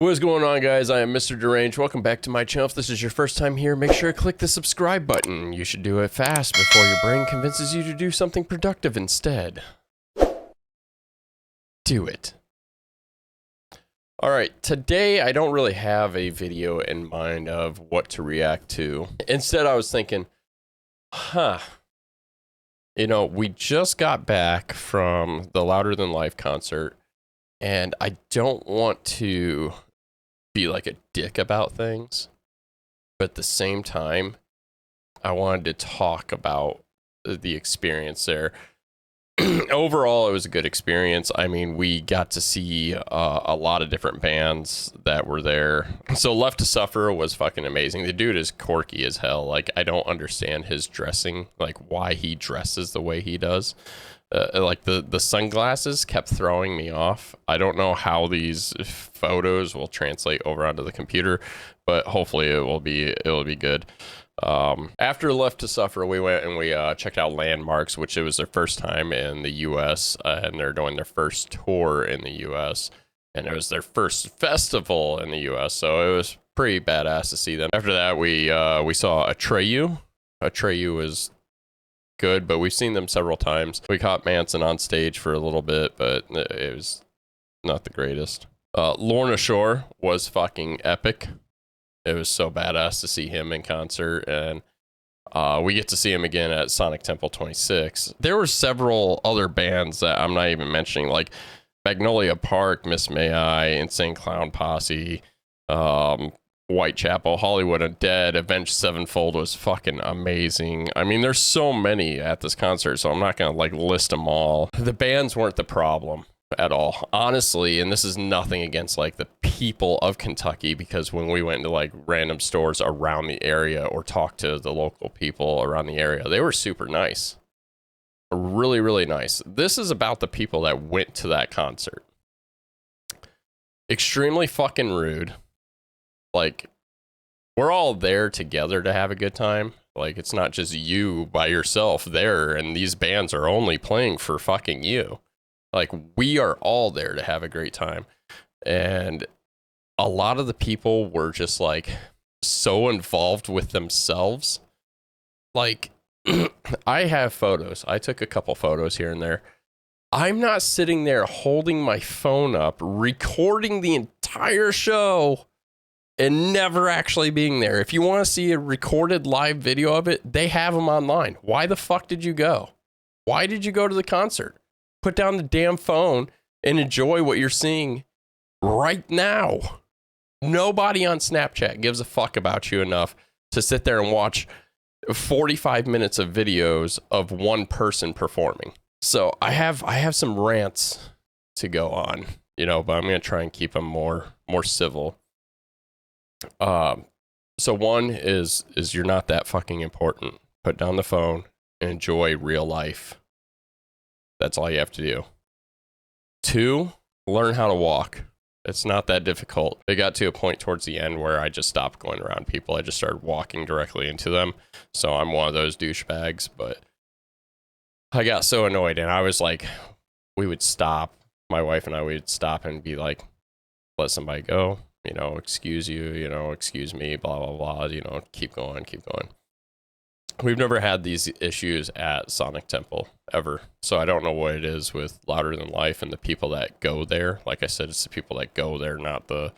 What is going on, guys? I am Mr. Deranged. Welcome back to my channel. If this is your first time here, make sure to click the subscribe button. You should do it fast before your brain convinces you to do something productive instead. Do it. Alright, today I don't really have a video in mind of what to react to. Instead, I was thinking, we just got back from the Louder Than Life concert, and I don't want to be like a dick about things, but at the same time, I wanted to talk about the experience there. Overall, it was a good experience. I mean, we got to see a lot of different bands that were there. So Left to Suffer was fucking amazing. The dude is quirky as hell. Like, I don't understand his dressing, like why he dresses the way he does. Like the sunglasses kept throwing me off. I don't know how these photos will translate over onto the computer, but hopefully it will be good. After Left to Suffer, we went and we checked out Landmarks, which it was their first time in the U.S. And they're doing their first tour in the U.S. and it was their first festival in the U.S. So it was pretty badass to see them. After that, we saw Atreyu. Atreyu was good, but we've seen them several times. We caught Manson on stage for a little bit, but it was not the greatest. Lorna Shore was fucking epic. It was so badass to see him in concert, and we get to see him again at Sonic Temple 26. There were several other bands that I'm not even mentioning, like Magnolia Park, Miss May I, Insane Clown Posse, Whitechapel, Hollywood Undead, Avenged Sevenfold was fucking amazing. I mean, there's so many at this concert, so I'm not gonna like list them all. The bands weren't the problem at all, honestly, and this is nothing against like the people of Kentucky, because when we went into like random stores around the area or talked to the local people around the area, they were super nice. Really, really nice. This is about the people that went to that concert. Extremely fucking rude. Like, we're all there together to have a good time. Like, it's not just you by yourself there, and these bands are only playing for fucking you. Like, we are all there to have a great time. And a lot of the people were just, like, so involved with themselves. Like, I have photos. I took a couple photos here and there. I'm not sitting there holding my phone up, recording the entire show, and never actually being there. If you want to see a recorded live video of it, they have them online. Why the fuck did you go? Why did you go to the concert? Put down the damn phone and enjoy what you're seeing right now. Nobody on Snapchat gives a fuck about you enough to sit there and watch 45 minutes of videos of one person performing. So I have some rants to go on, but I'm going to try and keep them more civil. So one is you're not that fucking important. Put down the phone and enjoy real life. That's all you have to do. 2, learn how to walk. It's not that difficult. It got to a point towards the end where I just stopped going around people. I just started walking directly into them. So I'm one of those douchebags, but I got so annoyed, and I was like, we would stop. My wife and I would stop and be like, let somebody go. Excuse you, excuse me, blah, blah, blah, keep going. We've never had these issues at Sonic Temple, ever. So I don't know what it is with Louder Than Life and the people that go there. Like I said, it's the people that go there, not the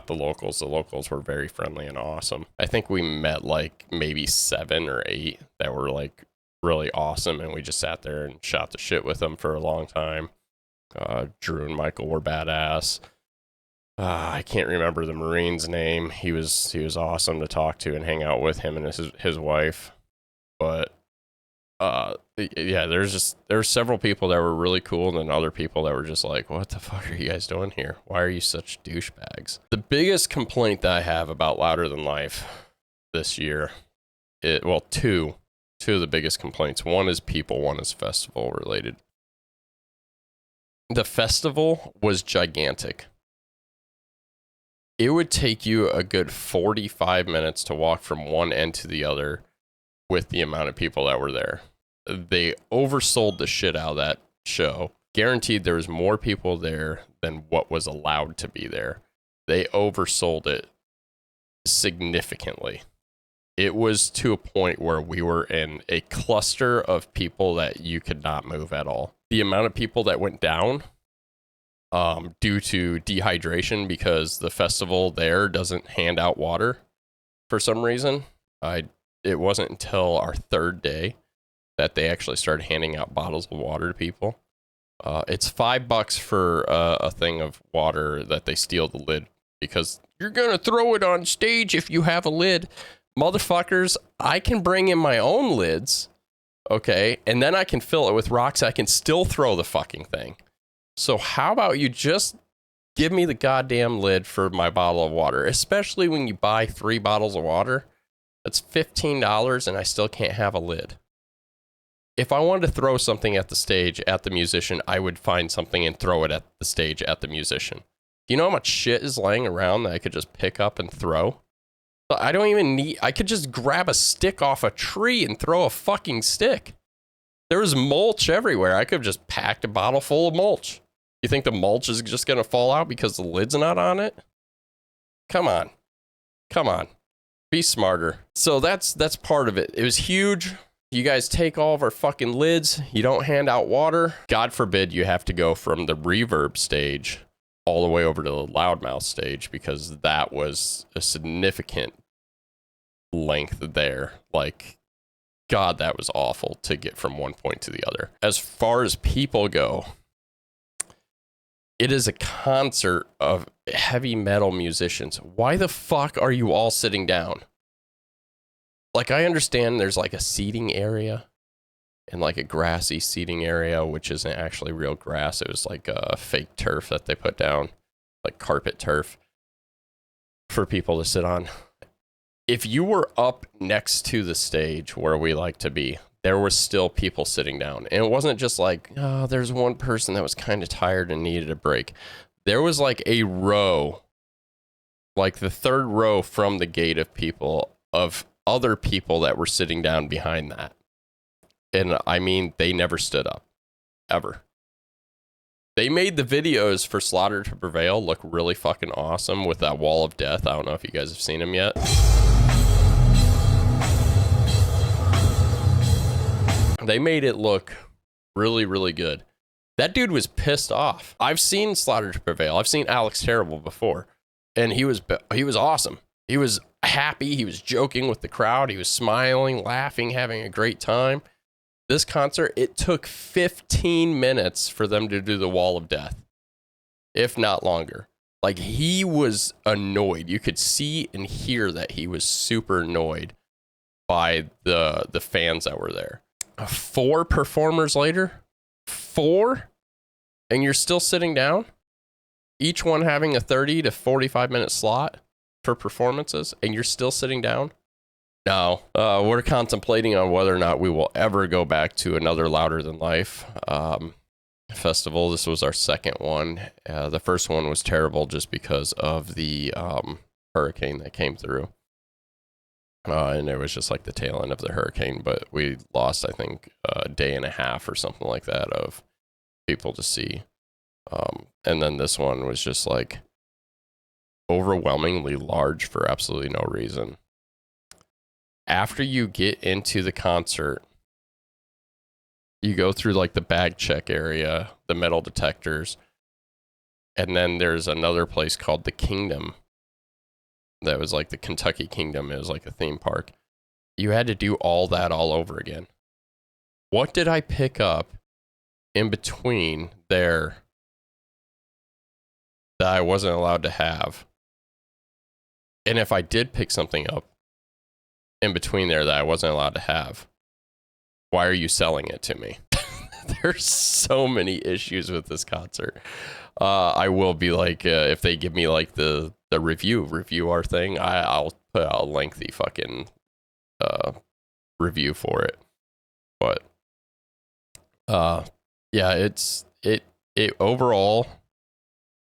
locals. The locals were very friendly and awesome. I think we met like maybe 7 or 8 that were like really awesome, and we just sat there and shot the shit with them for a long time. Drew and Michael were badass. I can't remember the Marine's name. He was awesome to talk to and hang out with, him and his wife. But yeah, there were several people that were really cool, and then other people that were just like, what the fuck are you guys doing here? Why are you such douchebags? The biggest complaint that I have about Louder Than Life this year, two of the biggest complaints. One is people, one is festival related. The festival was gigantic. It would take you a good 45 minutes to walk from one end to the other with the amount of people that were there. They oversold the shit out of that show. Guaranteed there was more people there than what was allowed to be there. they oversold it significantly. It was to a point where we were in a cluster of people that you could not move at all. The amount of people that went down due to dehydration because the festival there doesn't hand out water for some reason. It wasn't until our third day that they actually started handing out bottles of water to people. It's $5 for a thing of water that they steal the lid because you're going to throw it on stage if you have a lid. Motherfuckers, I can bring in my own lids, okay? And then I can fill it with rocks. I can still throw the fucking thing. So how about you just give me the goddamn lid for my bottle of water, especially when you buy 3 bottles of water. That's $15 and I still can't have a lid. If I wanted to throw something at the stage at the musician, I would find something and throw it at the stage at the musician. Do you know how much shit is laying around that I could just pick up and throw? I don't even need, I could just grab a stick off a tree and throw a fucking stick. There was mulch everywhere. I could have just packed a bottle full of mulch. You think the mulch is just going to fall out because the lid's not on it? Come on. Come on. Be smarter. So that's part of it. It was huge. You guys take all of our fucking lids. You don't hand out water. God forbid you have to go from the reverb stage all the way over to the loudmouth stage because that was a significant length there. Like, God, that was awful to get from one point to the other. As far as people go, it is a concert of heavy metal musicians. Why the fuck are you all sitting down? Like, I understand there's like a seating area and like a grassy seating area, which isn't actually real grass. It was like a fake turf that they put down, like carpet turf for people to sit on. If you were up next to the stage where we like to be, there was still people sitting down. And it wasn't just like, oh, there's one person that was kind of tired and needed a break. There was like a row, like the third row from the gate of people, of other people that were sitting down behind that. And I mean, they never stood up, ever. They made the videos for Slaughter to Prevail look really fucking awesome with that wall of death. I don't know if you guys have seen them yet. They made it look really, really good. That dude was pissed off. I've seen Slaughter to Prevail. I've seen Alex Terrible before, and he was awesome. He was happy. He was joking with the crowd. He was smiling, laughing, having a great time. This concert, it took 15 minutes for them to do the wall of death, if not longer. Like, he was annoyed. You could see and hear that he was super annoyed by the fans that were there. 4 performers later, 4, and you're still sitting down, each one having a 30 to 45 minute slot for performances, and you're still sitting down. No, we're contemplating on whether or not we will ever go back to another Louder Than Life festival. This was our second one. The first one was terrible just because of the hurricane that came through. And it was just like the tail end of the hurricane, but we lost, I think, a day and a half or something like that of people to see. And then this one was just like overwhelmingly large for absolutely no reason. After you get into the concert, you go through like the bag check area, the metal detectors, and then there's another place called the Kingdom. That was like the Kentucky Kingdom. It was like a theme park. You had to do all that all over again. What did I pick up in between there that I wasn't allowed to have? And if I did pick something up in between there that I wasn't allowed to have, why are you selling it to me? There's so many issues with this concert. I will be like, if they give me like the review our thing, I'll put out a lengthy fucking review for it. But yeah, it overall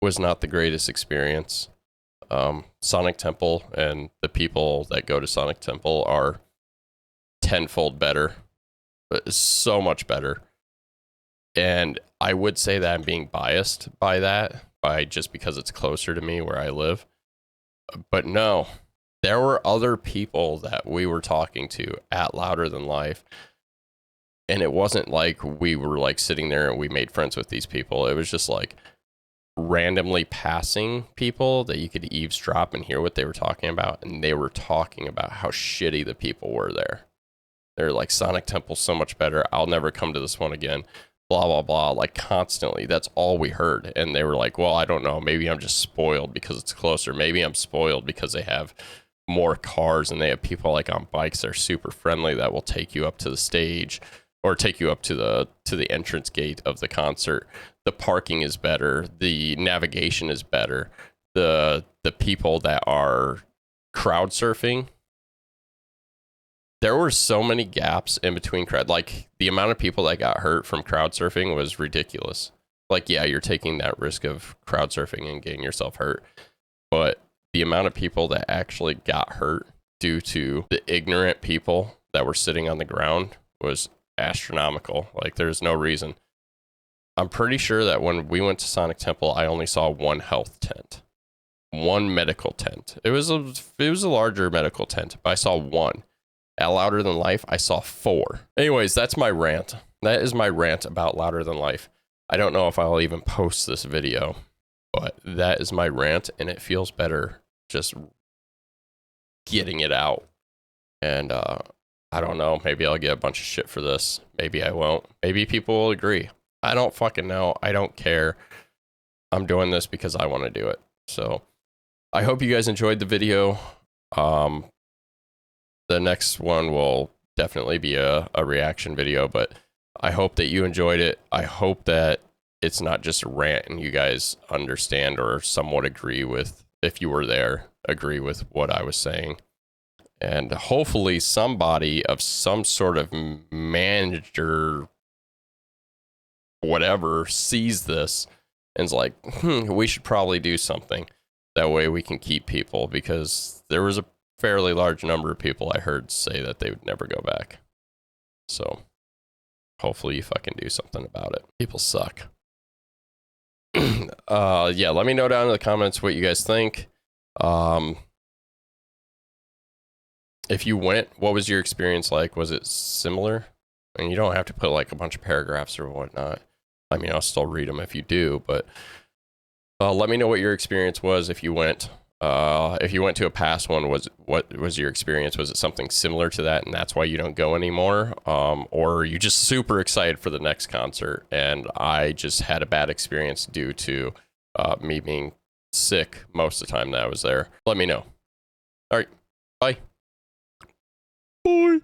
was not the greatest experience. Sonic Temple and the people that go to Sonic Temple are tenfold better, so much better. And I would say that I'm being biased by that just because it's closer to me where I live. But no, there were other people that we were talking to at Louder Than Life. And it wasn't like we were like sitting there and we made friends with these people. It was just like randomly passing people that you could eavesdrop and hear what they were talking about. And they were talking about how shitty the people were there. They're like, Sonic Temple's so much better. I'll never come to this one again. Blah, blah, blah. Like constantly. That's all we heard. And they were like, well, I don't know. Maybe I'm just spoiled because it's closer. Maybe I'm spoiled because they have more cars and they have people like on bikes that are super friendly that will take you up to the stage or take you up to the entrance gate of the concert. The parking is better. The navigation is better. The people that are crowd surfing, there were so many gaps in between crowd. Like the amount of people that got hurt from crowd surfing was ridiculous. Like, yeah, you're taking that risk of crowd surfing and getting yourself hurt. But the amount of people that actually got hurt due to the ignorant people that were sitting on the ground was astronomical. Like there's no reason. I'm pretty sure that when we went to Sonic Temple, I only saw one health tent, one medical tent. It was a larger medical tent, but I saw one. At Louder Than Life, I saw 4. Anyways, that's my rant. That is my rant about Louder Than Life. I don't know if I'll even post this video, but that is my rant, and it feels better just getting it out. And I don't know. Maybe I'll get a bunch of shit for this. Maybe I won't. Maybe people will agree. I don't fucking know. I don't care. I'm doing this because I want to do it. So I hope you guys enjoyed the video. The next one will definitely be a reaction video, but I hope that you enjoyed it. I hope that it's not just a rant and you guys understand or somewhat agree with, if you were there, agree with what I was saying. And hopefully somebody of some sort of manager, whatever, sees this and is like, we should probably do something. That way we can keep people, because there was a fairly large number of people I heard say that they would never go back. So hopefully you fucking do something about it. People suck. Yeah, let me know down in the comments what you guys think. If you went, what was your experience like? Was it similar? And you don't have to put like a bunch of paragraphs or whatnot. I mean, I'll still read them if you do, but let me know what your experience was if you went. If you went to a past one, what was your experience? Was it something similar to that and that's why you don't go anymore? Or are you just super excited for the next concert and I just had a bad experience due to me being sick most of the time that I was there? Let me know. All right, bye. Bye.